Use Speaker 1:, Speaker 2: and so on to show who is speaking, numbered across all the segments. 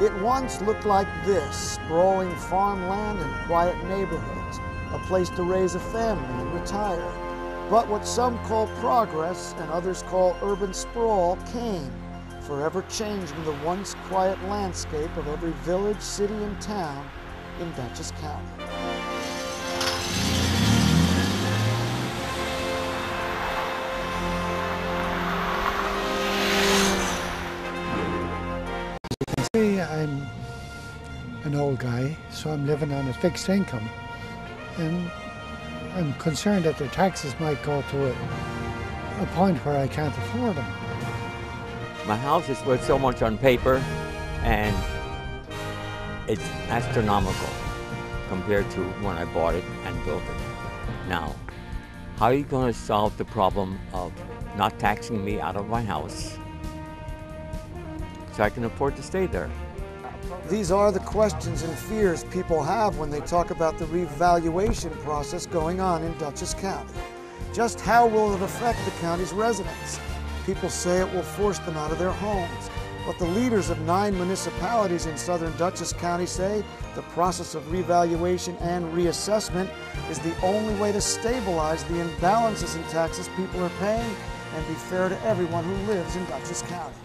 Speaker 1: It once looked like this, sprawling farmland and quiet neighborhoods, a place to raise a family and retire. But what some call progress and others call urban sprawl came, forever changing the once quiet landscape of every village, city, and town in Dutchess County.
Speaker 2: I'm an old guy, so I'm living on a fixed income, and I'm concerned that the taxes might go to a point where I can't afford them.
Speaker 3: My house is worth so much on paper, and it's astronomical compared to when I bought it and built it. Now, how are you going to solve the problem of not taxing me out of my house so I can afford to stay there?
Speaker 1: These are the questions and fears people have when they talk about the revaluation process going on in Dutchess County. Just how will it affect the county's residents? People say it will force them out of their homes, but the leaders of 9 municipalities in southern Dutchess County say the process of revaluation and reassessment is the only way to stabilize the imbalances in taxes people are paying and be fair to everyone who lives in Dutchess County.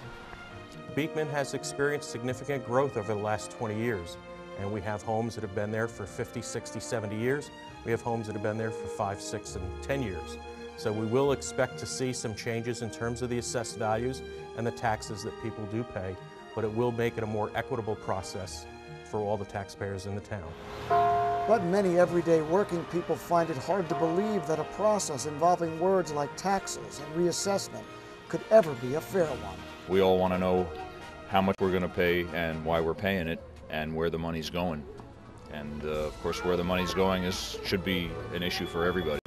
Speaker 4: Beekman has experienced significant growth over the last 20 years, and we have homes that have been there for 50, 60, 70 years. We have homes that have been there for 5, 6, and 10 years. So we will expect to see some changes in terms of the assessed values and the taxes that people do pay, but it will make it a more equitable process for all the taxpayers in the town.
Speaker 1: But many everyday working people find it hard to believe that a process involving words like taxes and reassessment could ever be a fair one.
Speaker 5: We all want to know how much we're going to pay and why we're paying it and where the money's going. And of course, where the money's going should be an issue for everybody.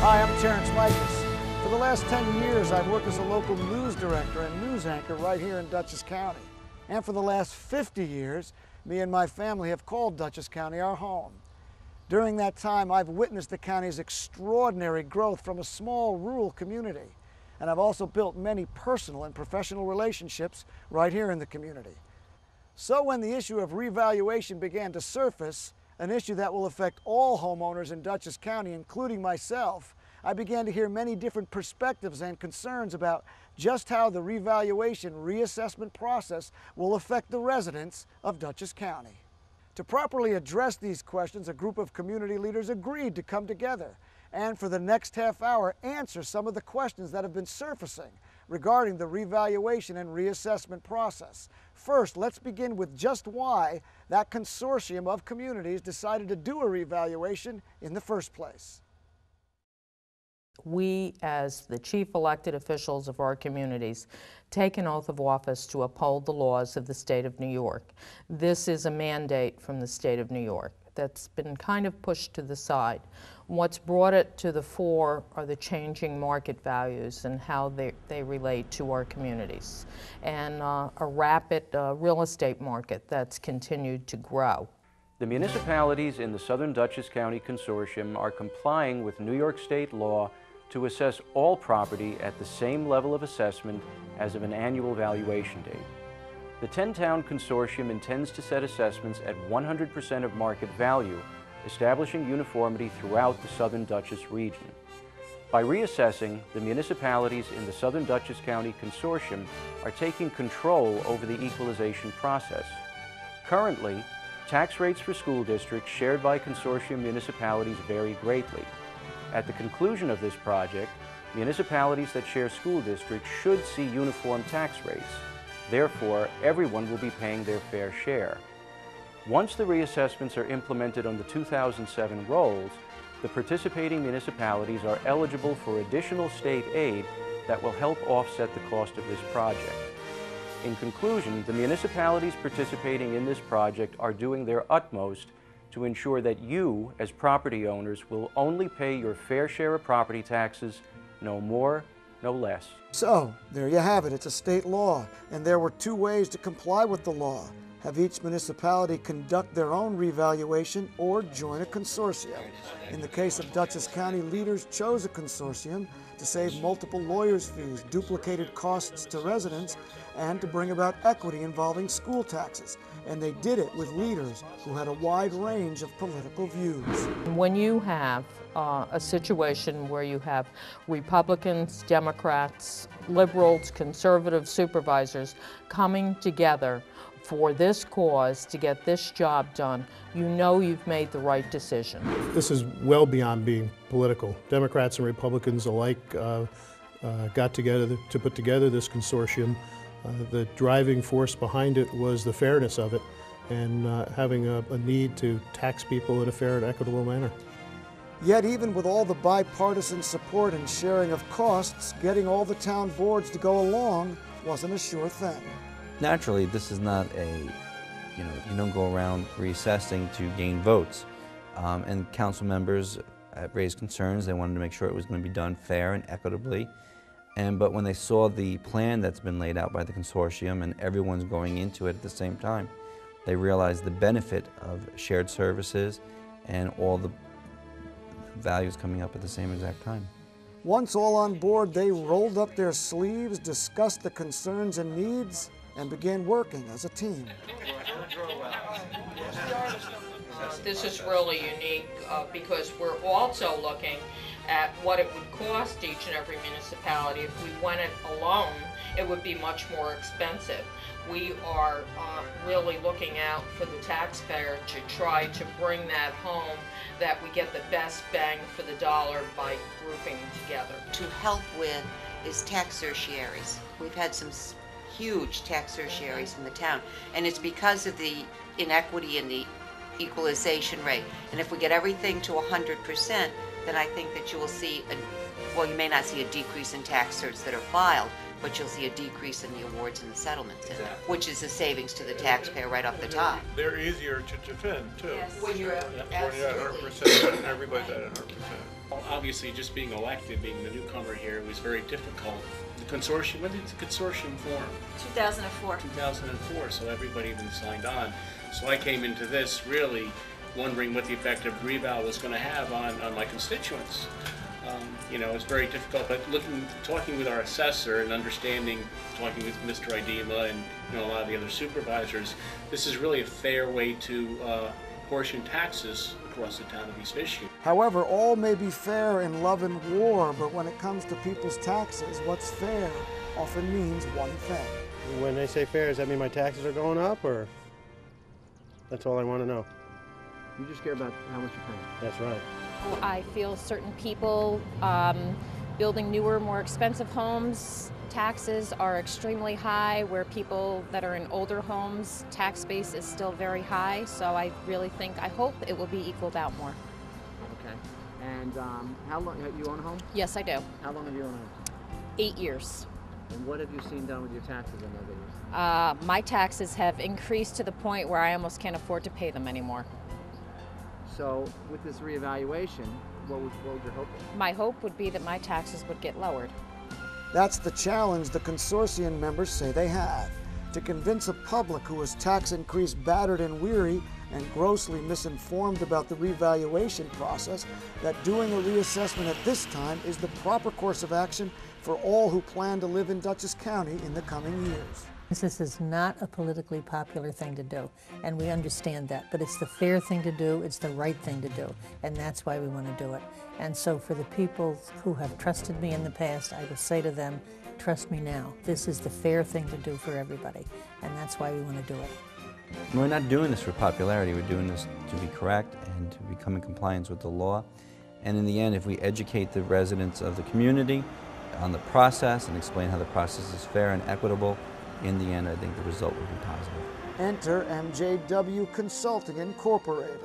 Speaker 1: Hi, I'm Terence Michos. For the last 10 years, I've worked as a local news director and news anchor right here in Dutchess County. And for the last 50 years, me and my family have called Dutchess County our home. During that time, I've witnessed the county's extraordinary growth from a small rural community. And I've also built many personal and professional relationships right here in the community. So when the issue of revaluation began to surface, an issue that will affect all homeowners in Dutchess County, including myself, I began to hear many different perspectives and concerns about just how the revaluation reassessment process will affect the residents of Dutchess County. To properly address these questions, a group of community leaders agreed to come together and for the next half hour answer some of the questions that have been surfacing regarding the revaluation and reassessment process. First, let's begin with just why that consortium of communities decided to do a revaluation in the first place.
Speaker 6: We, as the chief elected officials of our communities, take an oath of office to uphold the laws of the state of New York. This is a mandate from the state of New York that's been kind of pushed to the side. What's brought it to the fore are the changing market values and how they relate to our communities, and a rapid real estate market that's continued to grow.
Speaker 7: The municipalities in the Southern Dutchess County Consortium are complying with New York State law to assess all property at the same level of assessment as of an annual valuation date. The 10-town consortium intends to set assessments at 100% of market value, establishing uniformity throughout the Southern Dutchess region. By reassessing, the municipalities in the Southern Dutchess County Consortium are taking control over the equalization process. Currently, tax rates for school districts shared by consortium municipalities vary greatly. At the conclusion of this project, municipalities that share school districts should see uniform tax rates. Therefore, everyone will be paying their fair share. Once the reassessments are implemented on the 2007 rolls, the participating municipalities are eligible for additional state aid that will help offset the cost of this project. In conclusion, the municipalities participating in this project are doing their utmost to ensure that you, as property owners, will only pay your fair share of property taxes, no more, no less.
Speaker 1: So, there you have it. It's a state law, and there were two ways to comply with the law. Have each municipality conduct their own revaluation or join a consortium. In the case of Dutchess County, leaders chose a consortium to save multiple lawyers' fees, duplicated costs to residents, and to bring about equity involving school taxes. And they did it with leaders who had a wide range of political views.
Speaker 6: When you have a situation where you have Republicans, Democrats, liberals, conservative supervisors coming together for this cause to get this job done, you know you've made the right decision.
Speaker 8: This is well beyond being political. Democrats and Republicans alike got together to put together this consortium. The driving force behind it was the fairness of it and having a need to tax people in a fair and equitable manner.
Speaker 1: Yet even with all the bipartisan support and sharing of costs, getting all the town boards to go along wasn't a sure thing.
Speaker 9: Naturally, this is not you don't go around reassessing to gain votes. And council members raised concerns. They wanted to make sure it was going to be done fair and equitably. But when they saw the plan that's been laid out by the consortium and everyone's going into it at the same time, they realized the benefit of shared services and all the values coming up at the same exact time.
Speaker 1: Once all on board, they rolled up their sleeves, discussed the concerns and needs, and began working as a team.
Speaker 6: This is really unique because we're also looking at what it would cost each and every municipality. If we went it alone, it would be much more expensive. We are really looking out for the taxpayer to try to bring that home, that we get the best bang for the dollar by grouping together.
Speaker 10: To help with is tax certiaries. We've had some huge tax certiaries in the town, and it's because of the inequity in the equalization rate. And if we get everything to 100%, then I think that you will see, well, you may not see a decrease in tax certs that are filed, but you'll see a decrease in the awards and the settlements, which is a savings to the taxpayer right off the top.
Speaker 11: They're easier to defend, too.
Speaker 10: Yes. When you're at
Speaker 11: 100%, everybody's at 100%.
Speaker 12: Well, obviously, just being elected, being the newcomer here, was very difficult. The consortium, when did the consortium form?
Speaker 10: 2004.
Speaker 12: 2004, so everybody even signed on. So I came into this really wondering what the effect of reval was going to have on my constituents. It's very difficult, but talking with our assessor and talking with Mr. Idema and a lot of the other supervisors, this is really a fair way to portion taxes across the town of East Michigan.
Speaker 1: However, all may be fair in love and war, but when it comes to people's taxes, what's fair often means one thing.
Speaker 8: When they say fair, does that mean my taxes are going up, or that's all I want to know?
Speaker 13: You just care about how much you're paying.
Speaker 8: That's right.
Speaker 14: I feel certain people building newer, more expensive homes, taxes are extremely high, where people that are in older homes, tax base is still very high. So I really think, I hope it will be equaled out more.
Speaker 13: Okay. And how long, you own a home?
Speaker 14: Yes, I do.
Speaker 13: How long have you owned a home?
Speaker 14: 8 years.
Speaker 13: And what have you seen done with your taxes in those 8 years?
Speaker 14: My taxes have increased to the point where I almost can't afford to pay them anymore.
Speaker 13: So with this reevaluation, what would your hope be?
Speaker 14: My hope would be that my taxes would get lowered.
Speaker 1: That's the challenge the consortium members say they have, to convince a public who is tax increase battered and weary and grossly misinformed about the revaluation process that doing a reassessment at this time is the proper course of action for all who plan to live in Dutchess County in the coming years.
Speaker 15: This is not a politically popular thing to do, and we understand that, but it's the fair thing to do, it's the right thing to do, and that's why we want to do it. And so for the people who have trusted me in the past, I will say to them, trust me now. This is the fair thing to do for everybody, and that's why we want to do it.
Speaker 9: We're not doing this for popularity, we're doing this to be correct and to become in compliance with the law. And in the end, if we educate the residents of the community on the process and explain how the process is fair and equitable, in the end, I think the result will be positive.
Speaker 1: Enter MJW Consulting Incorporated,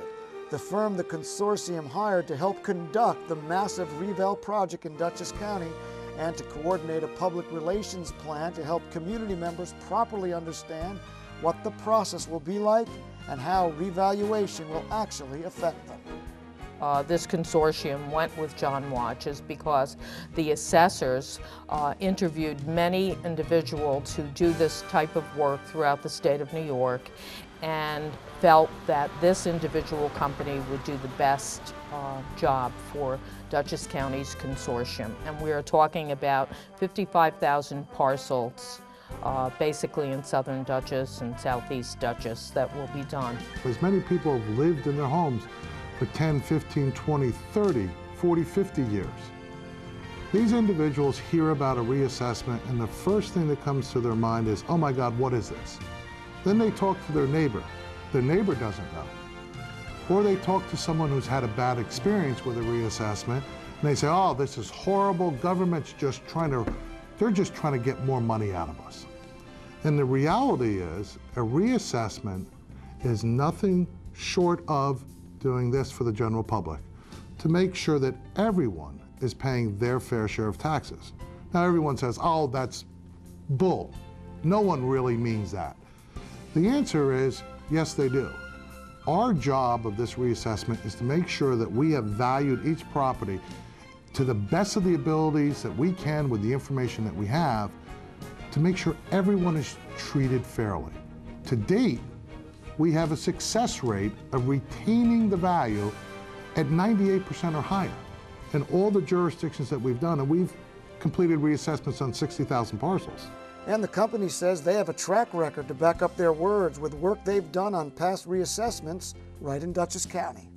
Speaker 1: the firm the consortium hired to help conduct the massive reval project in Dutchess County and to coordinate a public relations plan to help community members properly understand what the process will be like and how revaluation will actually affect them.
Speaker 6: This consortium went with John Watches because the assessors interviewed many individuals who do this type of work throughout the state of New York and felt that this individual company would do the best job for Dutchess County's consortium. And we are talking about 55,000 parcels basically in southern Dutchess and southeast Dutchess that will be done.
Speaker 16: As many people have lived in their homes for 10, 15, 20, 30, 40, 50 years. These individuals hear about a reassessment and the first thing that comes to their mind is, oh my God, what is this? Then they talk to their neighbor doesn't know. Or they talk to someone who's had a bad experience with a reassessment and they say, oh, this is horrible, government's just they're just trying to get more money out of us. And the reality is, a reassessment is nothing short of doing this for the general public, to make sure that everyone is paying their fair share of taxes. Now everyone says, oh, that's bull. No one really means that. The answer is, yes, they do. Our job of this reassessment is to make sure that we have valued each property to the best of the abilities that we can with the information that we have to make sure everyone is treated fairly. To date, we have a success rate of retaining the value at 98% or higher in all the jurisdictions that we've done, and we've completed reassessments on 60,000 parcels.
Speaker 1: And the company says they have a track record to back up their words with work they've done on past reassessments right in Dutchess County.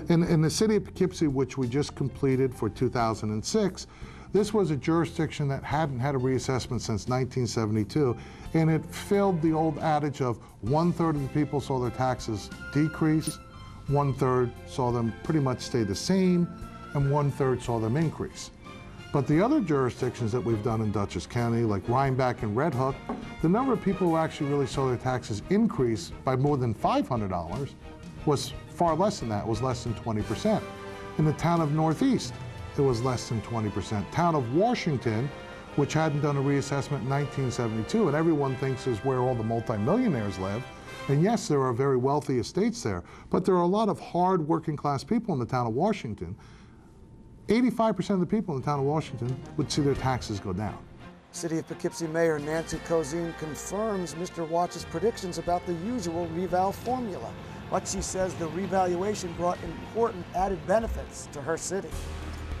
Speaker 16: In the city of Poughkeepsie, which we just completed for 2006, this was a jurisdiction that hadn't had a reassessment since 1972, and it filled the old adage of 1/3 of the people saw their taxes decrease, 1/3 saw them pretty much stay the same, and 1/3 saw them increase. But the other jurisdictions that we've done in Dutchess County, like Rhinebeck and Red Hook, the number of people who actually really saw their taxes increase by more than $500 was far less than that. It was less than 20%. In the town of Northeast, it was less than 20%. Town of Washington, which hadn't done a reassessment in 1972, and everyone thinks is where all the multimillionaires live. And yes, there are very wealthy estates there, but there are a lot of hard working class people in the town of Washington. 85% of the people in the town of Washington would see their taxes go down.
Speaker 1: City of Poughkeepsie Mayor Nancy Cozine confirms Mr. Watch's predictions about the usual reval formula, but she says the revaluation brought important added benefits to her city.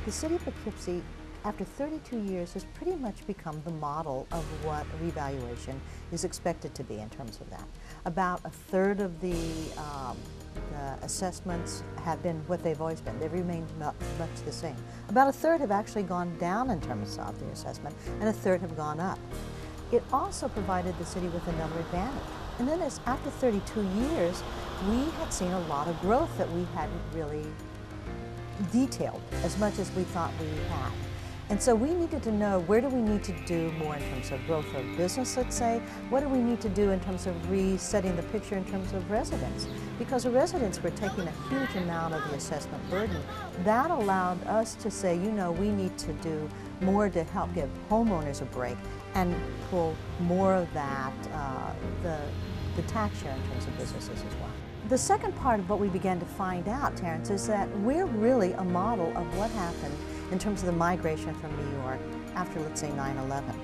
Speaker 15: The city of Poughkeepsie, after 32 years, has pretty much become the model of what a revaluation is expected to be in terms of that. About 1/3 of the assessments have been what they've always been. They've remained much the same. About 1/3 have actually gone down in terms of the assessment, and 1/3 have gone up. It also provided the city with another advantage. And then after 32 years, we had seen a lot of growth that we hadn't really detailed as much as we thought we had. And so we needed to know, where do we need to do more in terms of growth of business, let's say? What do we need to do in terms of resetting the picture in terms of residents? Because the residents were taking a huge amount of the assessment burden. That allowed us to say, you know, we need to do more to help give homeowners a break and pull more of that, the tax share in terms of businesses as well. The second part of what we began to find out, Terence, is that we're really a model of what happened in terms of the migration from New York after, let's say, 9/11.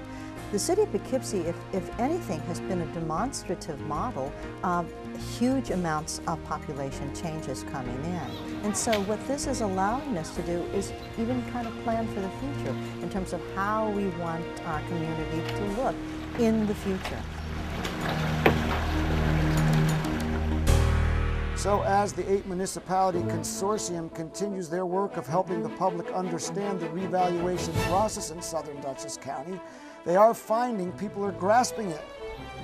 Speaker 15: The city of Poughkeepsie, if anything, has been a demonstrative model of huge amounts of population changes coming in. And so what this is allowing us to do is even kind of plan for the future in terms of how we want our community to look in the future.
Speaker 1: So as the 8-municipality consortium continues their work of helping the public understand the revaluation process in southern Dutchess County, they are finding people are grasping it,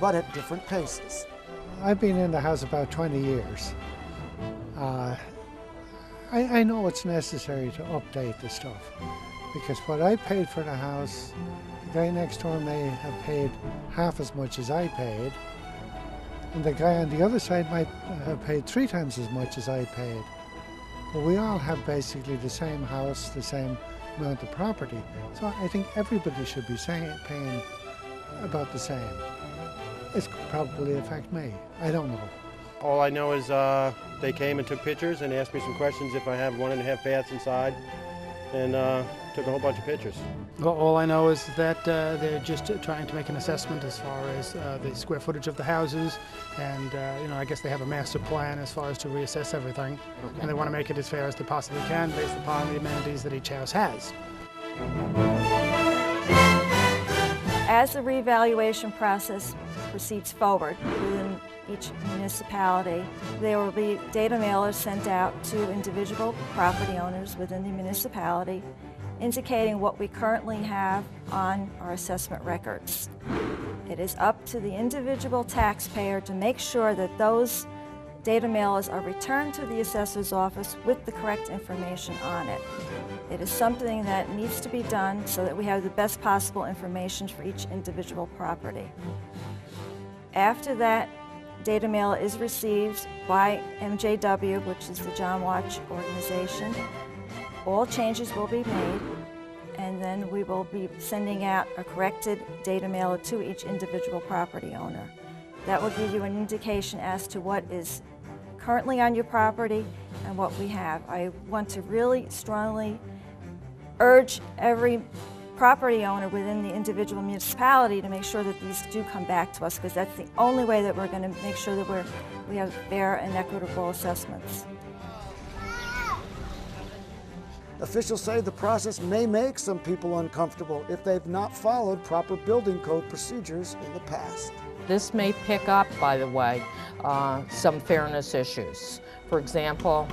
Speaker 1: but at different paces.
Speaker 2: I've been in the house about 20 years. I know it's necessary to update the stuff, because what I paid for the house, the guy next door may have paid half as much as I paid, and the guy on the other side might have paid 3 times as much as I paid. But we all have basically the same house, the same amount of property. So I think everybody should be paying about the same. It could probably affect me. I don't know.
Speaker 17: All I know is they came and took pictures and asked me some questions if I have 1.5 baths inside, and took a whole bunch of pictures.
Speaker 18: All I know is that they're just trying to make an assessment as far as the square footage of the houses, and I guess they have a master plan as far as to reassess everything, and they want to make it as fair as they possibly can based upon the amenities that each house has.
Speaker 19: As the revaluation process proceeds forward within each municipality, there will be data mailers sent out to individual property owners within the municipality indicating what we currently have on our assessment records. It is up to the individual taxpayer to make sure that those data mailers are returned to the assessor's office with the correct information on it. It is something that needs to be done so that we have the best possible information for each individual property. After that data mailer is received by MJW, which is the John Watch organization, all changes will be made, and then we will be sending out a corrected data mailer to each individual property owner. That will give you an indication as to what is currently on your property and what we have. I want to really strongly urge every property owner within the individual municipality to make sure that these do come back to us, because that's the only way that we're going to make sure that we have fair and equitable assessments.
Speaker 1: Officials say the process may make some people uncomfortable if they've not followed proper building code procedures in the past.
Speaker 6: This may pick up, by the way, some fairness issues. For example,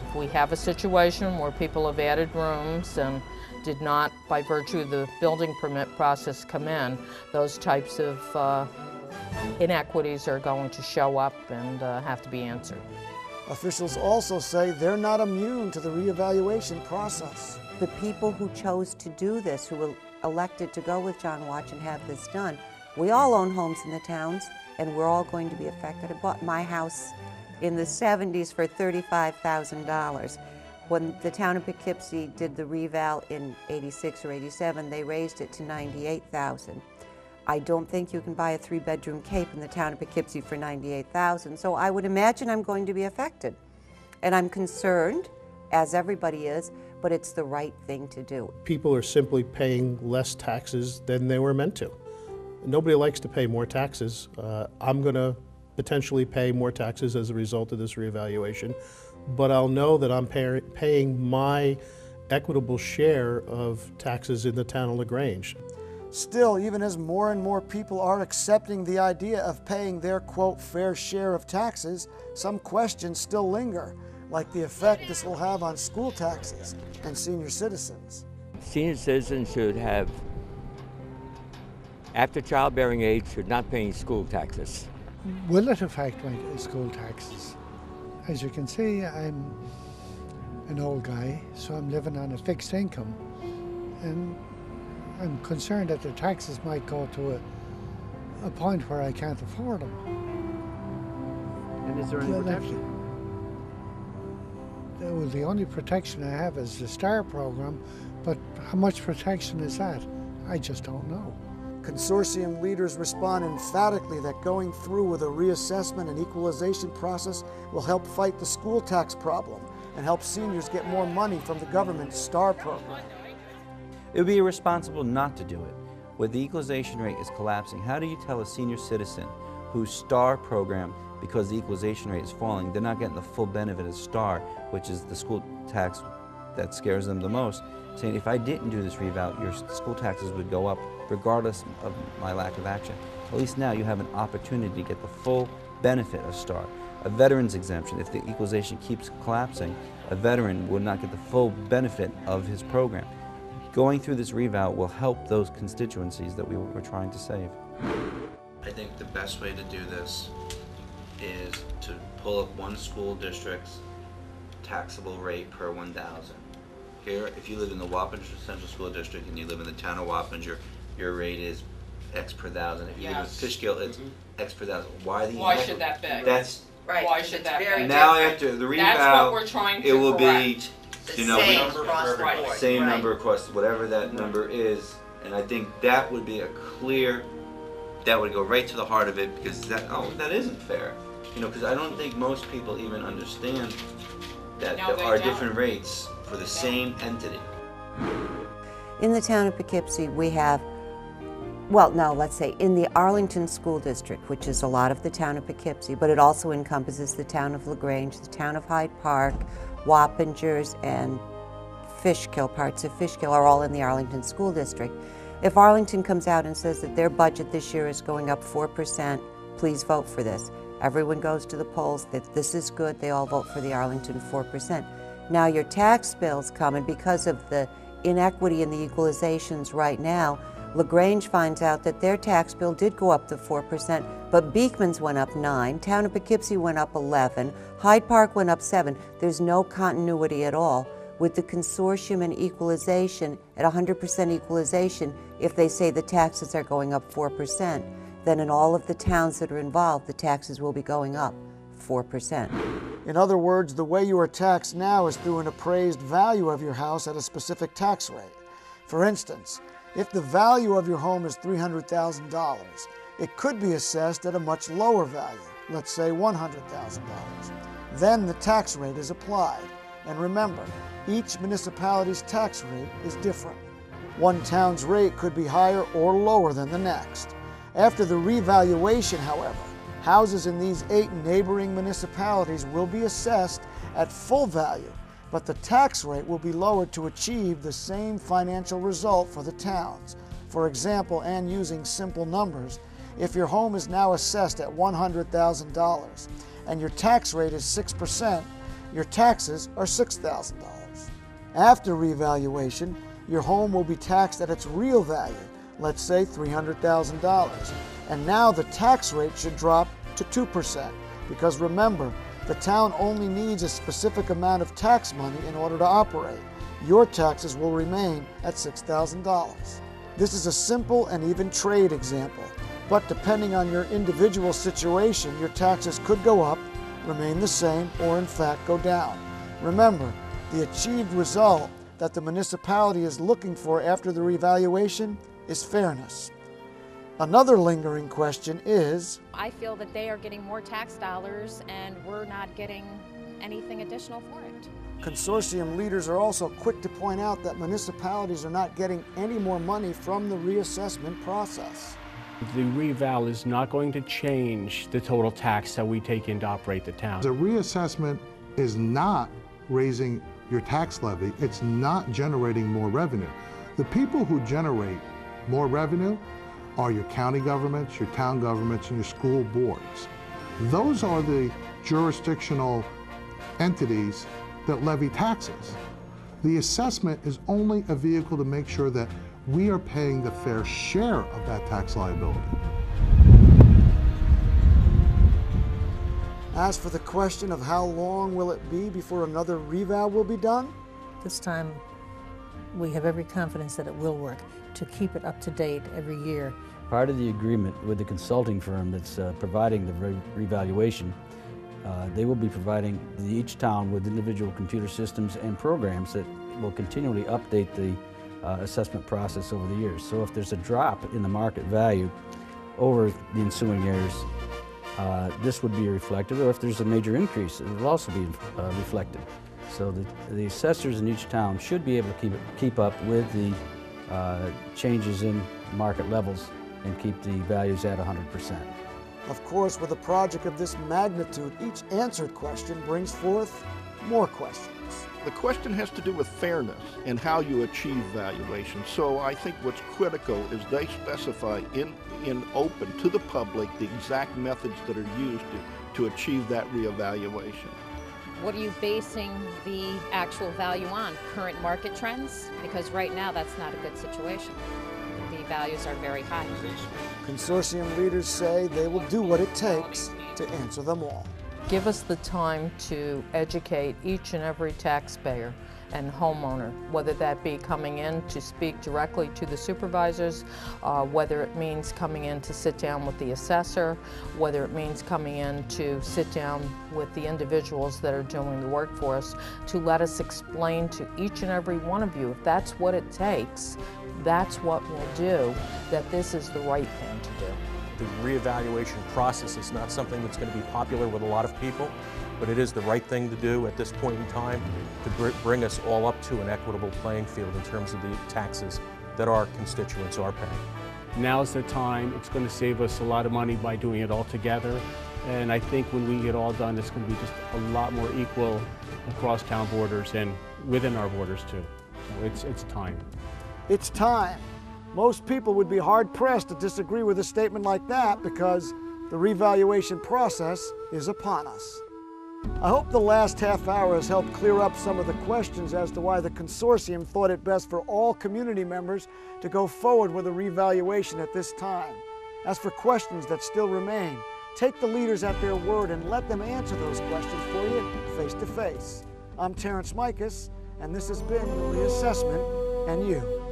Speaker 6: if we have a situation where people have added rooms and did not, by virtue of the building permit process, come in, those types of inequities are going to show up and have to be answered.
Speaker 1: Officials also say they're not immune to the reevaluation process.
Speaker 20: The people who chose to do this, who were elected to go with John Watch and have this done, we all own homes in the towns, and we're all going to be affected. I bought my house in the 70s for $35,000. When the town of Poughkeepsie did the reval in 86 or 87, they raised it to $98,000. I don't think you can buy a 3-bedroom cape in the town of Poughkeepsie for $98,000, so I would imagine I'm going to be affected. And I'm concerned, as everybody is, but it's the right thing to do.
Speaker 8: People are simply paying less taxes than they were meant to. Nobody likes to pay more taxes. I'm going to potentially pay more taxes as a result of this reevaluation, but I'll know that I'm paying my equitable share of taxes in the town of LaGrange.
Speaker 1: Still, even as more and more people are accepting the idea of paying their, quote, fair share of taxes, some questions still linger, like the effect this will have on school taxes and senior citizens.
Speaker 3: Senior citizens should have, after childbearing age, should not pay school taxes.
Speaker 2: Will it affect my school taxes? As you can see, I'm an old guy, so I'm living on a fixed income, and I'm concerned that the taxes might go to a point where I can't afford them.
Speaker 13: And is there any protection?
Speaker 2: Well, the only protection I have is the STAR program, but how much protection is that? I just don't know.
Speaker 1: Consortium leaders respond emphatically that going through with a reassessment and equalization process will help fight the school tax problem and help seniors get more money from the government's STAR program.
Speaker 9: It would be irresponsible not to do it. When the equalization rate is collapsing, how do you tell a senior citizen whose STAR program, because the equalization rate is falling, they're not getting the full benefit of STAR, which is the school tax that scares them the most, saying if I didn't do this reval, your school taxes would go up regardless of my lack of action. At least now you have an opportunity to get the full benefit of STAR. A veteran's exemption, if the equalization keeps collapsing, a veteran would not get the full benefit of his program. Going through this reval will help those constituencies that we were trying to save.
Speaker 21: I think the best way to do this is to pull up one school district's taxable rate per 1,000. Here, if you live in the Wappinger Central School District and you live in the town of Wappinger, your rate is X per thousand. If you live in Fishkill, it's X per thousand.
Speaker 6: Why should that be?
Speaker 21: That's
Speaker 10: right.
Speaker 6: Why should that be?
Speaker 21: now after the reval,
Speaker 6: that's what we're trying to
Speaker 21: it will
Speaker 6: correct.
Speaker 21: be, you know, same number across whatever that number is, and I think that would be a clear. That would go right to the heart of it, because that isn't fair. You know, because I don't think most people even understand that
Speaker 10: No,
Speaker 21: there
Speaker 10: they
Speaker 21: are
Speaker 10: don't.
Speaker 21: different rates for the same entity.
Speaker 20: In the town of Poughkeepsie, we have, well, no, let's say in the Arlington School District, which is a lot of the town of Poughkeepsie, but it also encompasses the town of LaGrange, the town of Hyde Park, Wappingers, and Fishkill, parts of Fishkill are all in the Arlington School District. If Arlington comes out and says that their budget this year is going up 4%, please vote for this. Everyone goes to the polls that this is good, they all vote for the Arlington 4%. Now your tax bills come, and because of the inequity in the equalizations right now, LaGrange finds out that their tax bill did go up to 4%, but Beekman's went up 9%, Town of Poughkeepsie went up 11%, Hyde Park went up 7%. There's no continuity at all. With the consortium and equalization, at 100% equalization, if they say the taxes are going up 4%, then in all of the towns that are involved, the taxes will be going up 4%.
Speaker 1: In other words, the way you are taxed now is through an appraised value of your house at a specific tax rate. For instance, if the value of your home is $300,000, it could be assessed at a much lower value, let's say $100,000. Then the tax rate is applied. And remember, each municipality's tax rate is different. One town's rate could be higher or lower than the next. After the revaluation, however, houses in these 8 neighboring municipalities will be assessed at full value, but the tax rate will be lowered to achieve the same financial result for the towns. For example, and using simple numbers, if your home is now assessed at $100,000 and your tax rate is 6%, your taxes are $6,000. After revaluation, your home will be taxed at its real value, let's say $300,000. And now the tax rate should drop to 2%, because remember, the town only needs a specific amount of tax money in order to operate. Your taxes will remain at $6,000. This is a simple and even trade example, but depending on your individual situation, your taxes could go up, remain the same, or in fact go down. Remember, the achieved result that the municipality is looking for after the revaluation is fairness. Another lingering question is,
Speaker 14: I feel that they are getting more tax dollars and we're not getting anything additional for it.
Speaker 1: consortium leaders are also quick to point out that municipalities are not getting any more money from the reassessment process.
Speaker 4: The reval is not going to change the total tax that we take in to operate the town.
Speaker 16: The reassessment is not raising your tax levy. It's not generating more revenue. The people who generate more revenue are your county governments, your town governments, and your school boards. Those are the jurisdictional entities that levy taxes. The assessment is only a vehicle to make sure that we are paying the fair share of that tax liability.
Speaker 1: As for the question of how long will it be before another reval will be done?
Speaker 15: This time, we have every confidence that it will work, to keep it up to date every year.
Speaker 22: Part of the agreement with the consulting firm that's providing the revaluation, they will be providing each town with individual computer systems and programs that will continually update the assessment process over the years. So if there's a drop in the market value over the ensuing years, this would be reflected, or if there's a major increase, it will also be reflected. So the assessors in each town should be able to keep up with the changes in market levels and keep the values at 100%.
Speaker 1: Of course, with a project of this magnitude, each answered question brings forth more questions.
Speaker 23: The question has to do with fairness and how you achieve valuation. So I think what's critical is they specify in open to the public the exact methods that are used to achieve that reevaluation.
Speaker 14: What are you basing the actual value on? Current market trends? Because right now that's not a good situation. The values are very high.
Speaker 1: Consortium leaders say they will do what it takes to answer them all.
Speaker 6: Give us the time to educate each and every taxpayer and homeowner, whether that be coming in to speak directly to the supervisors, whether it means coming in to sit down with the assessor, whether it means coming in to sit down with the individuals that are doing the work for us, to let us explain to each and every one of you, if that's what it takes, that's what we'll do, that this is the right thing to do.
Speaker 5: the reevaluation process is not something that's going to be popular with a lot of people, but it is the right thing to do at this point in time to bring us all up to an equitable playing field in terms of the taxes that our constituents are paying.
Speaker 4: Now's the time. It's going to save us a lot of money by doing it all together. And I think when we get all done, it's going to be just a lot more equal across town borders and within our borders too. So it's time.
Speaker 1: It's time. Most people would be hard-pressed to disagree with a statement like that because the revaluation process is upon us. I hope the last half hour has helped clear up some of the questions as to why the consortium thought it best for all community members to go forward with a revaluation at this time. As for questions that still remain, take the leaders at their word and let them answer those questions for you face to face. I'm Terence Michos, and this has been The Reassessment and You.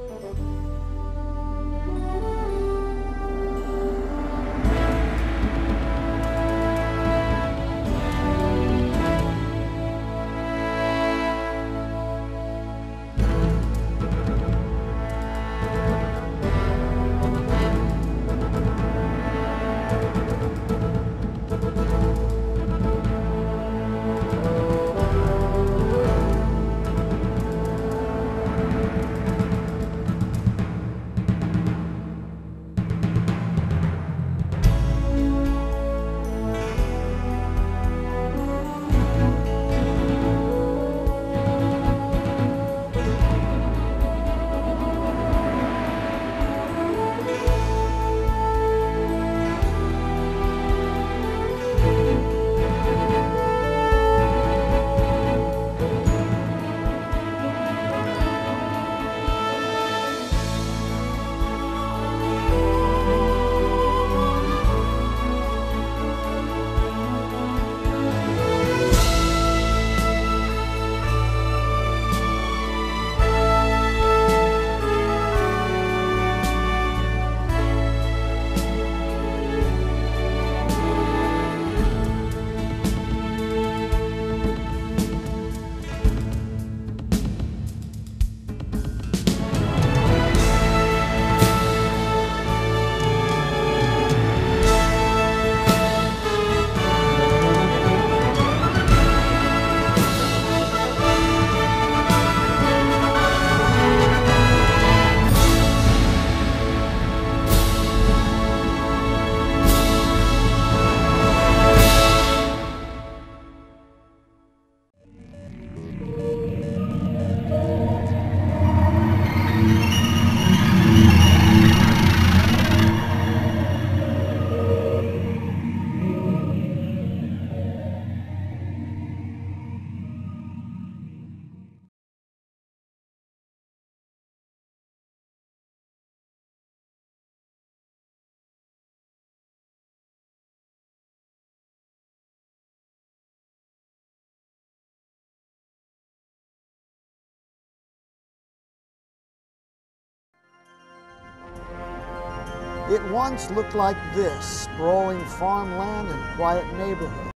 Speaker 1: It once looked like this, sprawling farmland and quiet neighborhood.